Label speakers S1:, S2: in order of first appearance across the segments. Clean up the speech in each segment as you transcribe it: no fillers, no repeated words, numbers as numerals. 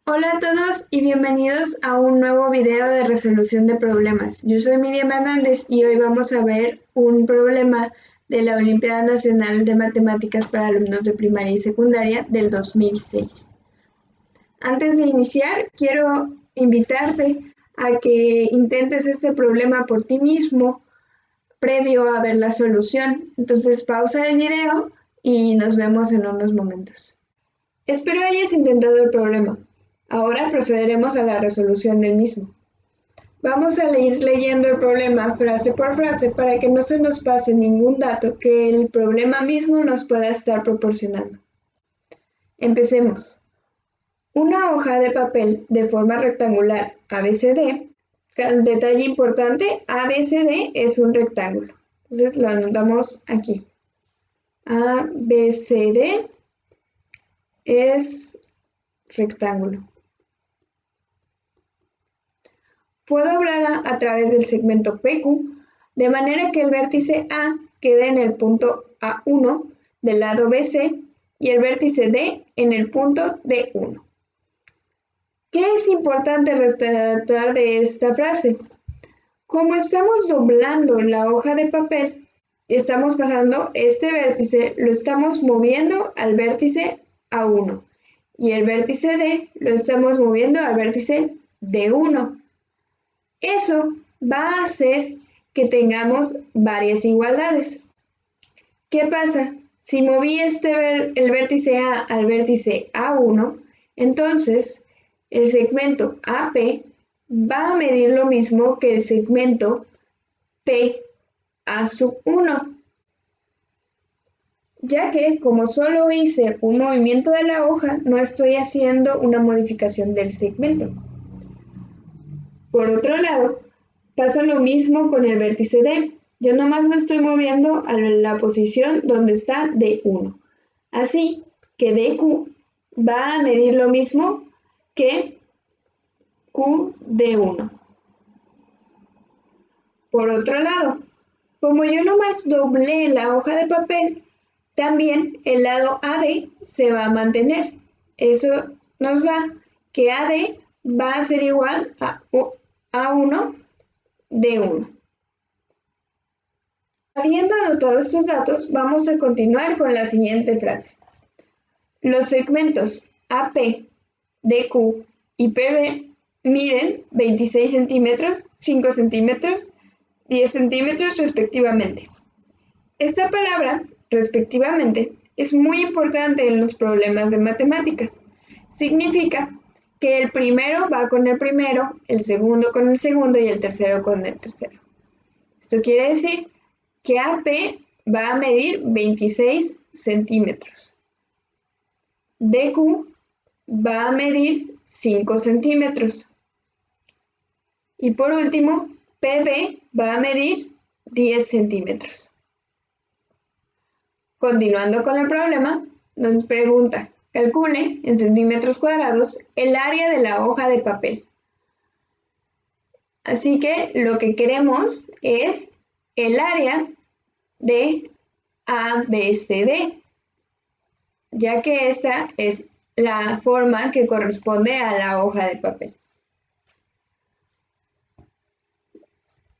S1: Hola a todos y bienvenidos a un nuevo video de resolución de problemas. Yo soy Miriam Hernández y hoy vamos a ver un problema de la Olimpiada Nacional de Matemáticas para alumnos de primaria y secundaria del 2006. Antes de iniciar, quiero invitarte a que intentes este problema por ti mismo previo a ver la solución. Entonces pausa el video y nos vemos en unos momentos. Espero hayas intentado el problema. Ahora procederemos a la resolución del mismo. Vamos a ir leyendo el problema frase por frase para que no se nos pase ningún dato que el problema mismo nos pueda estar proporcionando. Empecemos. Una hoja de papel de forma rectangular ABCD. Detalle importante, ABCD es un rectángulo. Entonces lo anotamos aquí. ABCD es rectángulo. Fue doblada a través del segmento PQ, de manera que el vértice A quede en el punto A1 del lado BC y el vértice D en el punto D1. ¿Qué es importante resaltar de esta frase? Como estamos doblando la hoja de papel, estamos pasando este vértice, lo estamos moviendo al vértice A1 y el vértice D lo estamos moviendo al vértice D1. Eso va a hacer que tengamos varias igualdades. ¿Qué pasa? Si moví el vértice A al vértice A1, entonces el segmento AP va a medir lo mismo que el segmento P A1, ya que como solo hice un movimiento de la hoja, no estoy haciendo una modificación del segmento. Por otro lado, pasa lo mismo con el vértice D. Yo nomás lo estoy moviendo a la posición donde está D1. Así que DQ va a medir lo mismo que QD1. Por otro lado, como yo nomás doblé la hoja de papel, también el lado AD se va a mantener. Eso nos da que AD va a ser igual a A1 D1. Habiendo anotado estos datos, vamos a continuar con la siguiente frase. Los segmentos AP, DQ y PB miden 26 centímetros, 5 centímetros, 10 centímetros respectivamente. Esta palabra, respectivamente, es muy importante en los problemas de matemáticas. Significa que el primero va con el primero, el segundo con el segundo y el tercero con el tercero. Esto quiere decir que AP va a medir 26 centímetros. DQ va a medir 5 centímetros. Y por último, PB va a medir 10 centímetros. Continuando con el problema, nos pregunta, calcule en centímetros cuadrados el área de la hoja de papel. Así que lo que queremos es el área de ABCD, ya que esta es la forma que corresponde a la hoja de papel.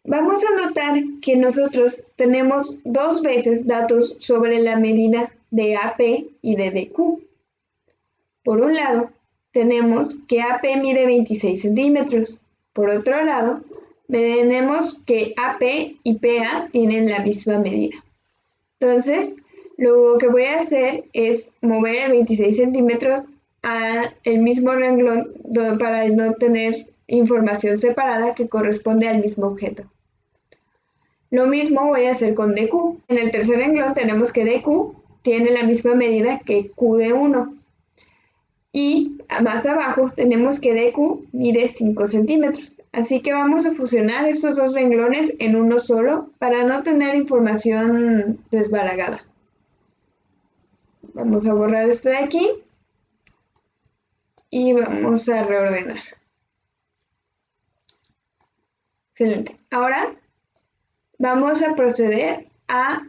S1: Vamos a notar que nosotros tenemos dos veces datos sobre la medida de AP y de DQ. Por un lado, tenemos que AP mide 26 centímetros. Por otro lado, tenemos que AP y PA tienen la misma medida. Entonces, lo que voy a hacer es mover el 26 centímetros al mismo renglón para no tener información separada que corresponde al mismo objeto. Lo mismo voy a hacer con DQ. En el tercer renglón tenemos que DQ tiene la misma medida que QD1. Y más abajo tenemos que DQ mide 5 centímetros. Así que vamos a fusionar estos dos renglones en uno solo para no tener información desbalagada. Vamos a borrar esto de aquí y vamos a reordenar. Excelente. Ahora vamos a proceder a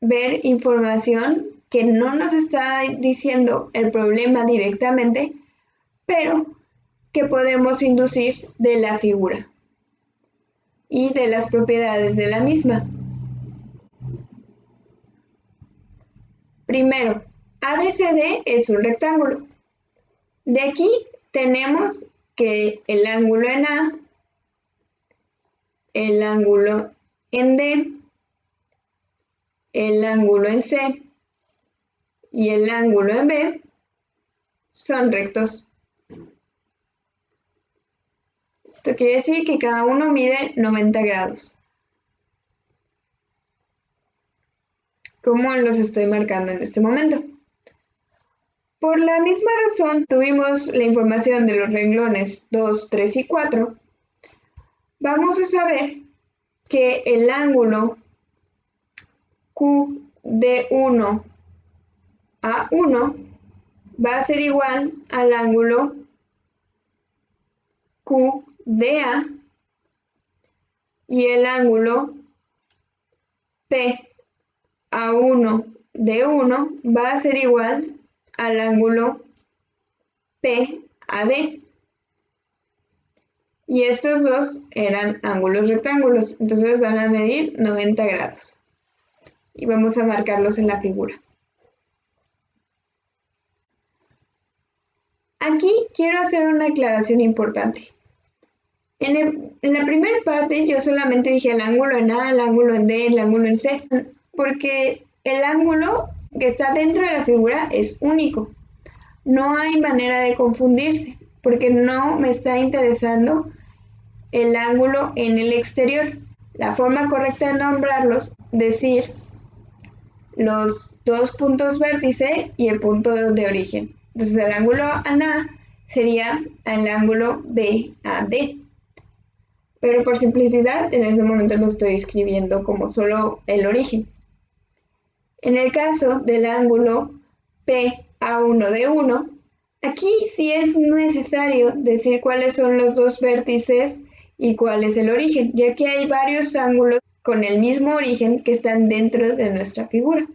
S1: ver información que no nos está diciendo el problema directamente, pero que podemos inducir de la figura y de las propiedades de la misma. Primero, ABCD es un rectángulo. De aquí tenemos que el ángulo en A, el ángulo en D, el ángulo en C y el ángulo en B son rectos. Esto quiere decir que cada uno mide 90 grados. Como los estoy marcando en este momento. Por la misma razón, tuvimos la información de los renglones 2, 3 y 4. Vamos a saber que el ángulo Q de 1 a 1 va a ser igual al ángulo Q de A y el ángulo P a 1 de 1 va a ser igual al ángulo P a D. Y estos dos eran ángulos rectángulos, entonces van a medir 90 grados. Y vamos a marcarlos en la figura. Aquí quiero hacer una aclaración importante. En la primera parte yo solamente dije el ángulo en A, el ángulo en D, el ángulo en C, porque el ángulo que está dentro de la figura es único. No hay manera de confundirse, porque no me está interesando el ángulo en el exterior. La forma correcta de nombrarlos, decir los dos puntos vértice y el punto de origen. Entonces el ángulo en A sería el ángulo BAD. Pero por simplicidad, en este momento lo estoy escribiendo como solo el origen. En el caso del ángulo PA1 de 1, aquí sí es necesario decir cuáles son los dos vértices y cuál es el origen, ya que hay varios ángulos con el mismo origen que están dentro de nuestra figura.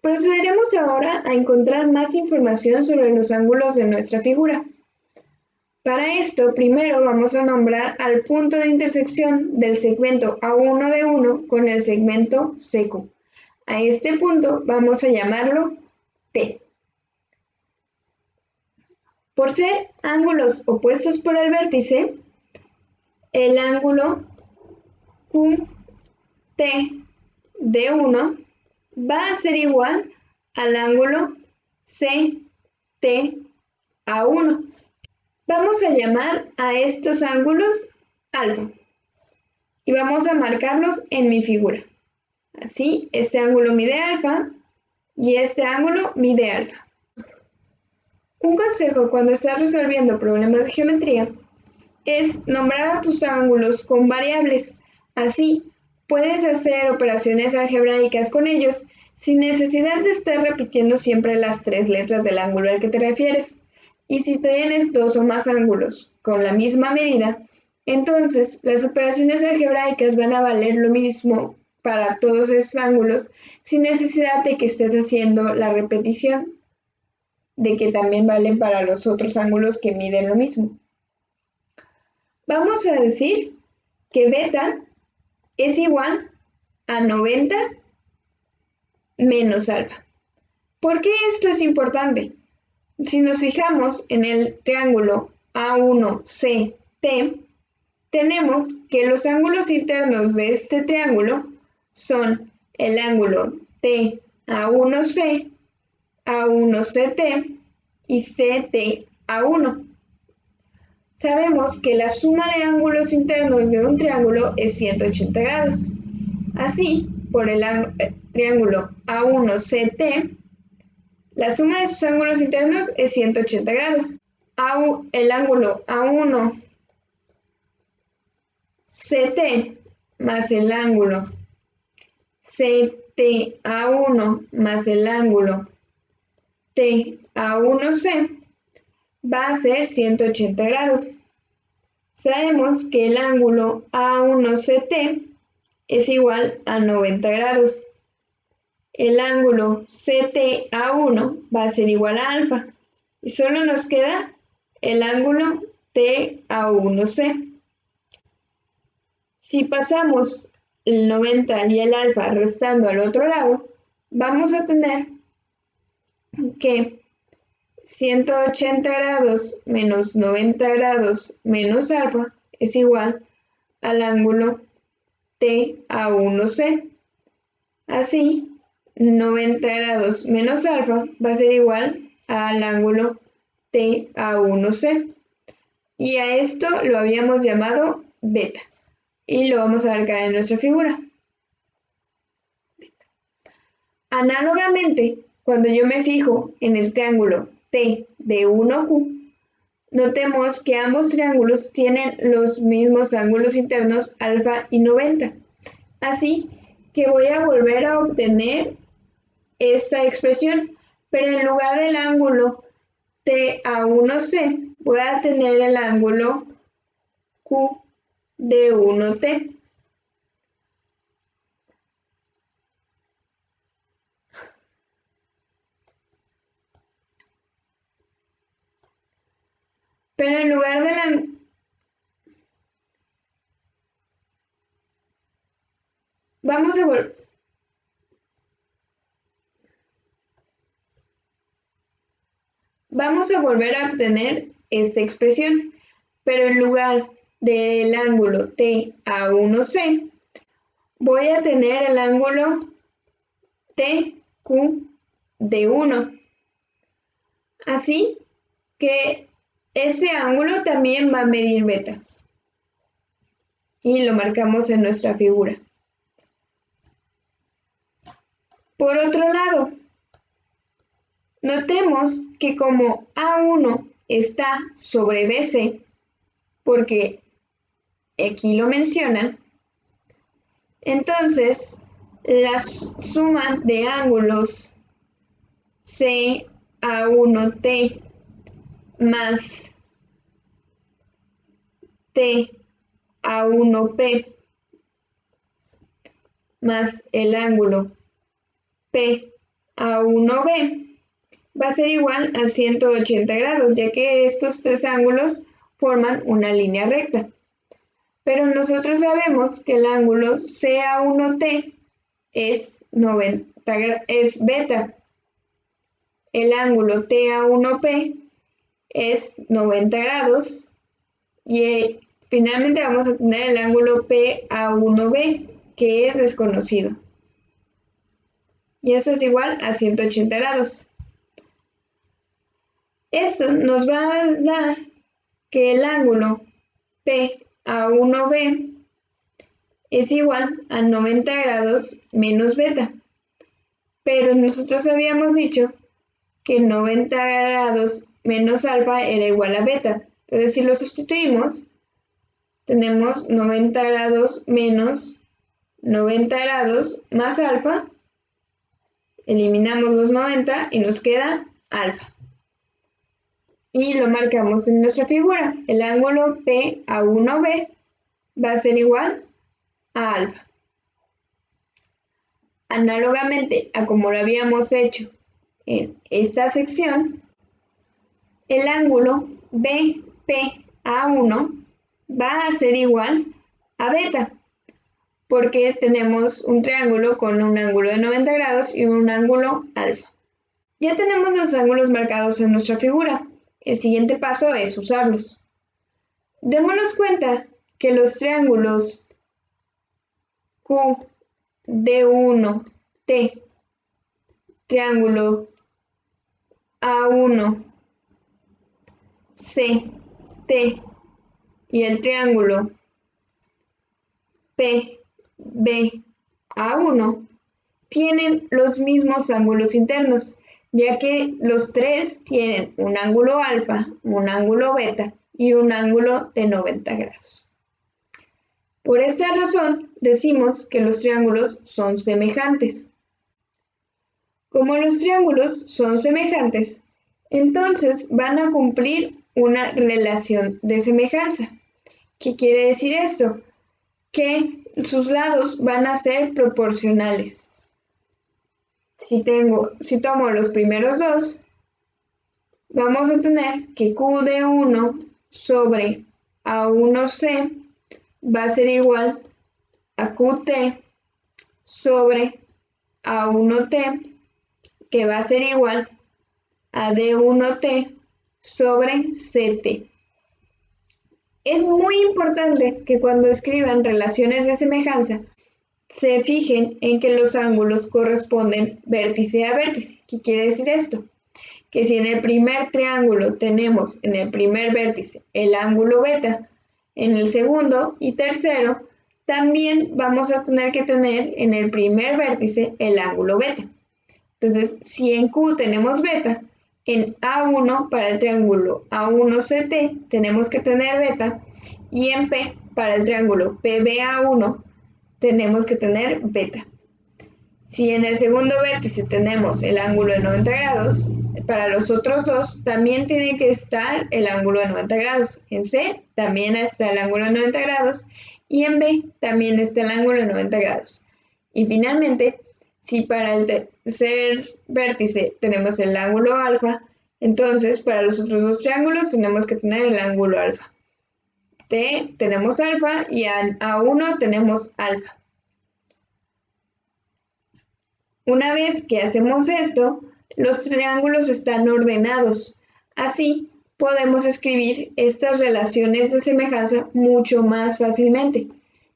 S1: Procederemos ahora a encontrar más información sobre los ángulos de nuestra figura. Para esto, primero vamos a nombrar al punto de intersección del segmento A1 de 1 con el segmento CQ. A este punto vamos a llamarlo P. Por ser ángulos opuestos por el vértice, el ángulo QT de 1 va a ser igual al ángulo CT a 1. Vamos a llamar a estos ángulos alfa y vamos a marcarlos en mi figura. Así, este ángulo mide alfa y este ángulo mide alfa. Un consejo cuando estás resolviendo problemas de geometría es nombrar a tus ángulos con variables. Así, puedes hacer operaciones algebraicas con ellos sin necesidad de estar repitiendo siempre las tres letras del ángulo al que te refieres. Y si tienes dos o más ángulos con la misma medida, entonces las operaciones algebraicas van a valer lo mismo para todos esos ángulos sin necesidad de que estés haciendo la repetición de que también valen para los otros ángulos que miden lo mismo. Vamos a decir que beta es igual a 90 menos alfa. ¿Por qué esto es importante? Si nos fijamos en el triángulo A1CT, tenemos que los ángulos internos de este triángulo son el ángulo TA1C, A1CT y CTA1. Sabemos que la suma de ángulos internos de un triángulo es 180 grados. Así, por el triángulo A1CT, la suma de sus ángulos internos es 180 grados. El ángulo A1CT más el ángulo CTA1 más el ángulo TA1C va a ser 180 grados. Sabemos que el ángulo A1CT es igual a 90 grados. El ángulo CTA1 va a ser igual a alfa. Y solo nos queda el ángulo TA1C. Si pasamos el 90 y el alfa restando al otro lado, vamos a tener que 180 grados menos 90 grados menos alfa es igual al ángulo TA1C. Así, 90 grados menos alfa va a ser igual al ángulo TA1C. Y a esto lo habíamos llamado beta. Y lo vamos a marcar en nuestra figura. Análogamente, cuando yo me fijo en el triángulo T de 1Q, notemos que ambos triángulos tienen los mismos ángulos internos alfa y 90. Así que voy a volver a obtener esta expresión, pero en lugar del ángulo TA1C, voy a tener el ángulo Q de 1T. Pero en lugar de la... Vamos a volver a obtener esta expresión, pero en lugar del ángulo TA1C, voy a tener el ángulo TQ de 1. Así que este ángulo también va a medir beta. Y lo marcamos en nuestra figura. Por otro lado, notemos que como A1 está sobre BC, porque aquí lo mencionan, entonces la suma de ángulos CA1T más TA1P más el ángulo PA1B va a ser igual a 180 grados, ya que estos tres ángulos forman una línea recta. Pero nosotros sabemos que el ángulo CA1T es beta. El ángulo TA1P es 90 grados y finalmente vamos a tener el ángulo PA1B, que es desconocido. Y eso es igual a 180 grados. Esto nos va a dar que el ángulo PA1B es igual a 90 grados menos beta. Pero nosotros habíamos dicho que 90 grados menos alfa era igual a beta. Entonces, si lo sustituimos, tenemos 90 grados menos 90 grados más alfa. Eliminamos los 90 y nos queda alfa. Y lo marcamos en nuestra figura. El ángulo PA1B va a ser igual a alfa. Análogamente a como lo habíamos hecho en esta sección, el ángulo BPA1 va a ser igual a beta, porque tenemos un triángulo con un ángulo de 90 grados y un ángulo alfa. Ya tenemos los ángulos marcados en nuestra figura. El siguiente paso es usarlos. Démonos cuenta que los triángulos QD1T, triángulo A1, CT y el triángulo PBA1 tienen los mismos ángulos internos, ya que los tres tienen un ángulo alfa, un ángulo beta y un ángulo de 90 grados. Por esta razón decimos que los triángulos son semejantes. Como los triángulos son semejantes, entonces van a cumplir una relación de semejanza. ¿Qué quiere decir esto? Que sus lados van a ser proporcionales. Si tomo los primeros dos, vamos a tener que Q de 1 sobre A1C va a ser igual a QT sobre A1T, que va a ser igual a D1T sobre CT. Es muy importante que cuando escriban relaciones de semejanza se fijen en que los ángulos corresponden vértice a vértice. ¿Qué quiere decir esto? Que si en el primer triángulo tenemos en el primer vértice el ángulo beta, en el segundo y tercero también vamos a tener que tener en el primer vértice el ángulo beta. Entonces, si en Q tenemos beta, en A1 para el triángulo A1CT tenemos que tener beta, y en P para el triángulo PBA1 tenemos que tener beta. Si en el segundo vértice tenemos el ángulo de 90 grados, para los otros dos también tiene que estar el ángulo de 90 grados. En C también está el ángulo de 90 grados y en B también está el ángulo de 90 grados. Y finalmente, si para el tercer vértice tenemos el ángulo alfa, entonces para los otros dos triángulos tenemos que tener el ángulo alfa. T tenemos alfa y en A1 tenemos alfa. Una vez que hacemos esto, los triángulos están ordenados. Así podemos escribir estas relaciones de semejanza mucho más fácilmente,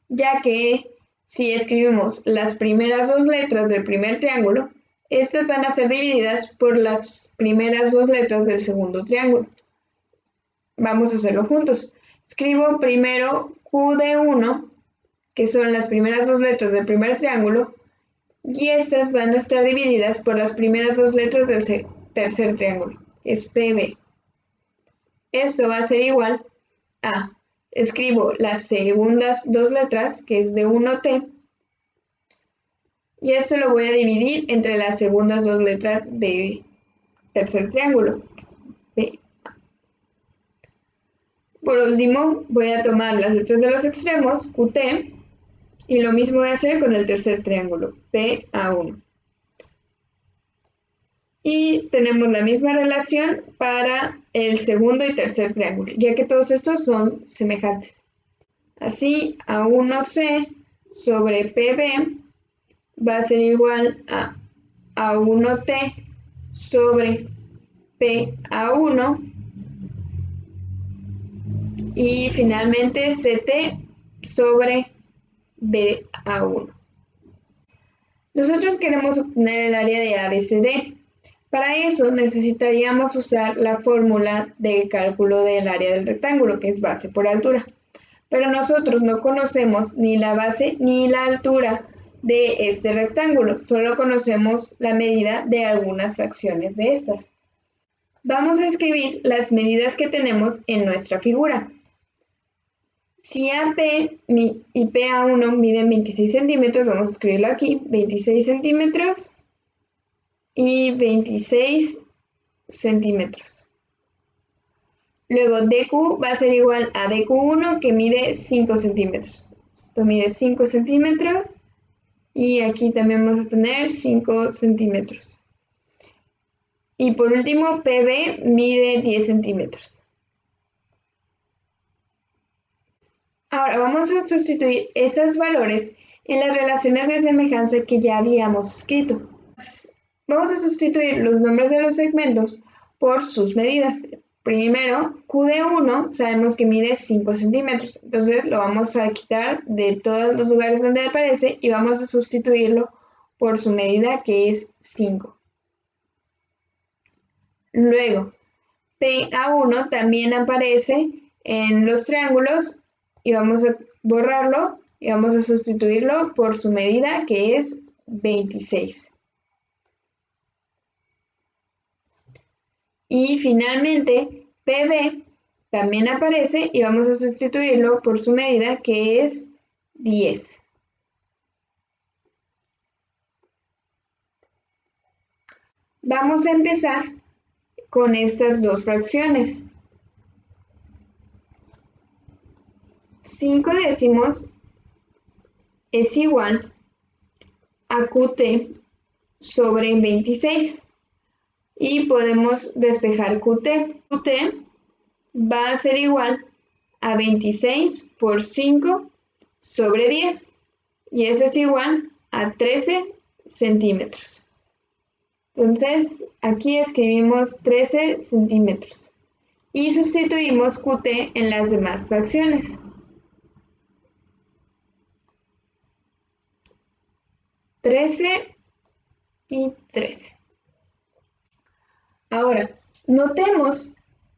S1: ya que si escribimos las primeras dos letras del primer triángulo, estas van a ser divididas por las primeras dos letras del segundo triángulo. Vamos a hacerlo juntos. Escribo primero Q de 1, que son las primeras dos letras del primer triángulo, y estas van a estar divididas por las primeras dos letras del tercer triángulo, es PB. Esto va a ser igual a, escribo las segundas dos letras, que es de 1T, y esto lo voy a dividir entre las segundas dos letras de tercer triángulo, que es P. Por último, voy a tomar las letras de los extremos, QT, y lo mismo voy a hacer con el tercer triángulo, PA1. Y tenemos la misma relación para el segundo y tercer triángulo, ya que todos estos son semejantes. Así, A1C sobre PB va a ser igual a A1T sobre PA1 y finalmente CT sobre BA1. Nosotros queremos obtener el área de ABCD. Para eso necesitaríamos usar la fórmula de cálculo del área del rectángulo, que es base por altura. Pero nosotros no conocemos ni la base ni la altura de este rectángulo, solo conocemos la medida de algunas fracciones de estas. Vamos a escribir las medidas que tenemos en nuestra figura. Si AP y PA1 miden 26 centímetros, vamos a escribirlo aquí, 26 centímetros y 26 centímetros. Luego DQ va a ser igual a DQ1, que mide 5 centímetros. Esto mide 5 centímetros y aquí también vamos a tener 5 centímetros. Y por último, PB mide 10 centímetros. Ahora vamos a sustituir esos valores en las relaciones de semejanza que ya habíamos escrito. Vamos a sustituir los nombres de los segmentos por sus medidas. Primero, Q de 1 sabemos que mide 5 centímetros, entonces lo vamos a quitar de todos los lugares donde aparece y vamos a sustituirlo por su medida, que es 5. Luego, PA1 también aparece en los triángulos y vamos a borrarlo y vamos a sustituirlo por su medida, que es 26. Y finalmente, PB también aparece y vamos a sustituirlo por su medida, que es 10. Vamos a empezar con estas dos fracciones. 5 décimos es igual a QT sobre 26. y podemos despejar QT. QT va a ser igual a 26 por 5 sobre 10 y eso es igual a 13 centímetros. Entonces aquí escribimos 13 centímetros y sustituimos QT en las demás fracciones. 13 y 13. Ahora, notemos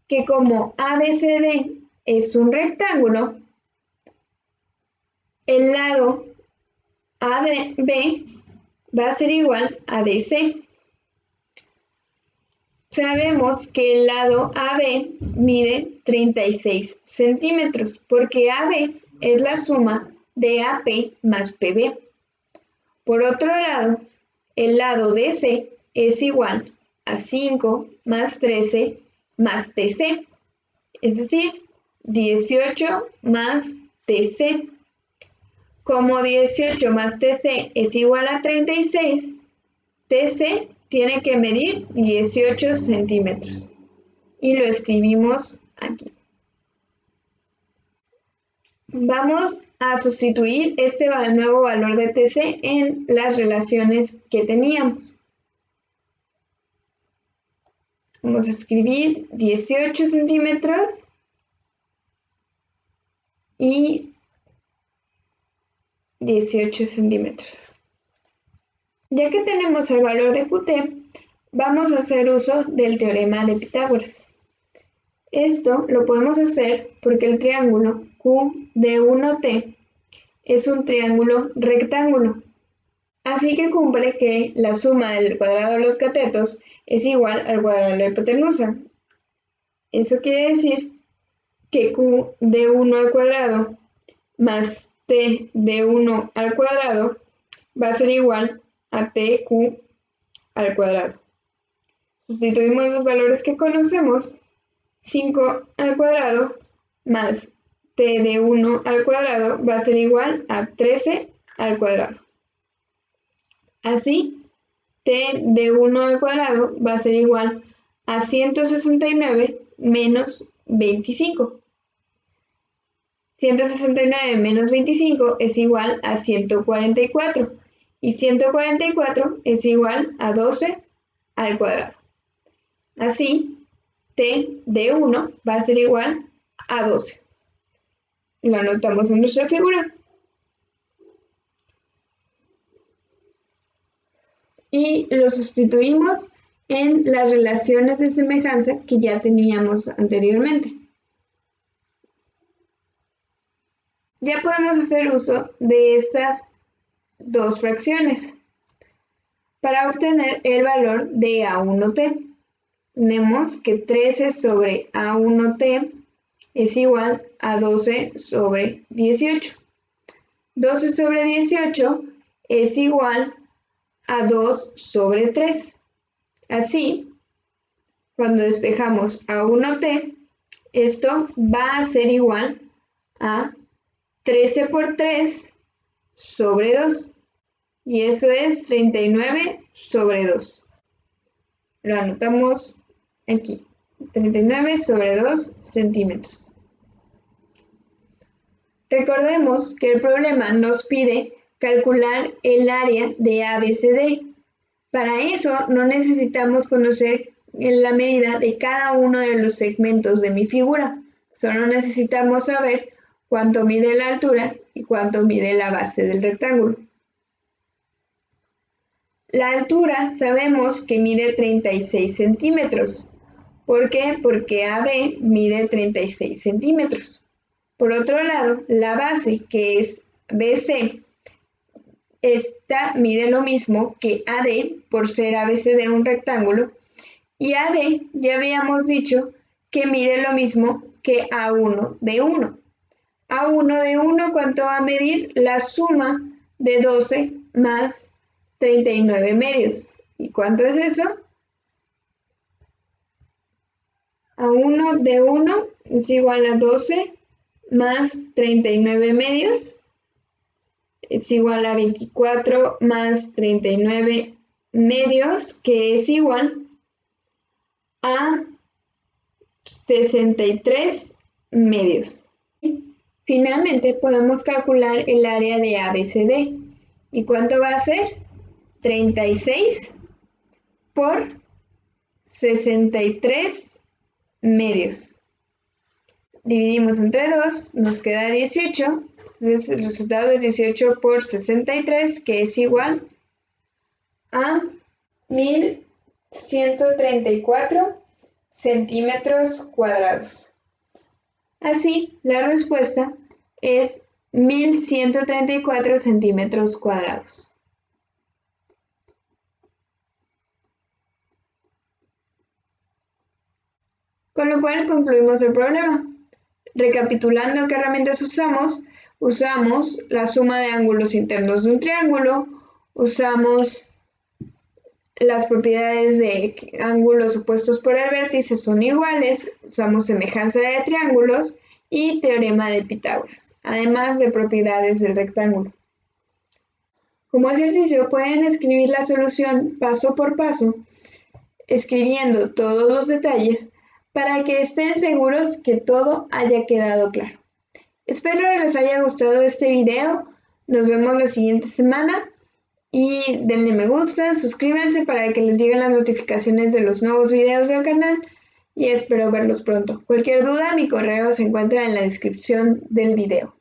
S1: que como ABCD es un rectángulo, el lado AB va a ser igual a DC. Sabemos que el lado AB mide 36 centímetros porque AB es la suma de AP más PB. Por otro lado, el lado DC es igual a 5 más 13 más TC, es decir, 18 más TC. Como 18 más TC es igual a 36, TC tiene que medir 18 centímetros. Y lo escribimos aquí. Vamos a sustituir este nuevo valor de TC en las relaciones que teníamos. Vamos a escribir 18 centímetros y 18 centímetros. Ya que tenemos el valor de QT, vamos a hacer uso del teorema de Pitágoras. Esto lo podemos hacer porque el triángulo QD1T es un triángulo rectángulo. Así que cumple que la suma del cuadrado de los catetos es igual al cuadrado de la hipotenusa. Eso quiere decir que Q de 1 al cuadrado más T de 1 al cuadrado va a ser igual a TQ al cuadrado. Sustituimos los valores que conocemos. 5 al cuadrado más T de 1 al cuadrado va a ser igual a 13 al cuadrado. Así, T de 1 al cuadrado va a ser igual a 169 menos 25. 169 menos 25 es igual a 144 y 144 es igual a 12 al cuadrado. Así, T de 1 va a ser igual a 12. Lo anotamos en nuestra figura. Y lo sustituimos en las relaciones de semejanza que ya teníamos anteriormente. Ya podemos hacer uso de estas dos fracciones para obtener el valor de A1T. Tenemos que 13 sobre A1T es igual a 12 sobre 18. 12 sobre 18 es igual a 2 sobre 3. Así, cuando despejamos A1T, esto va a ser igual a 13 por 3 sobre 2. Y eso es 39 sobre 2. Lo anotamos aquí. 39 sobre 2 centímetros. Recordemos que el problema nos pide calcular el área de ABCD. Para eso no necesitamos conocer la medida de cada uno de los segmentos de mi figura. Solo necesitamos saber cuánto mide la altura y cuánto mide la base del rectángulo. La altura sabemos que mide 36 centímetros. ¿Por qué? Porque AB mide 36 centímetros. Por otro lado, la base, que es BC, esta mide lo mismo que AD por ser ABC de un rectángulo. Y AD ya habíamos dicho que mide lo mismo que A1 de 1. A1 de 1, ¿cuánto va a medir? La suma de 12 más 39 medios. ¿Y cuánto es eso? A1 de 1 es igual a 12 más 39 medios. Es igual a 24 más 39 medios, que es igual a 63 medios. Finalmente podemos calcular el área de ABCD. ¿Y cuánto va a ser? 36 por 63 medios. Dividimos entre 2, nos queda 18. Entonces el resultado es 18 por 63, que es igual a 1134 centímetros cuadrados. Así, la respuesta es 1134 centímetros cuadrados. Con lo cual concluimos el problema. Recapitulando qué herramientas usamos la suma de ángulos internos de un triángulo, usamos las propiedades de ángulos opuestos por el vértice son iguales, usamos semejanza de triángulos y teorema de Pitágoras, además de propiedades del rectángulo. Como ejercicio pueden escribir la solución paso por paso, escribiendo todos los detalles para que estén seguros que todo haya quedado claro. Espero que les haya gustado este video, nos vemos la siguiente semana y denle me gusta, suscríbanse para que les lleguen las notificaciones de los nuevos videos del canal y espero verlos pronto. Cualquier duda, mi correo se encuentra en la descripción del video.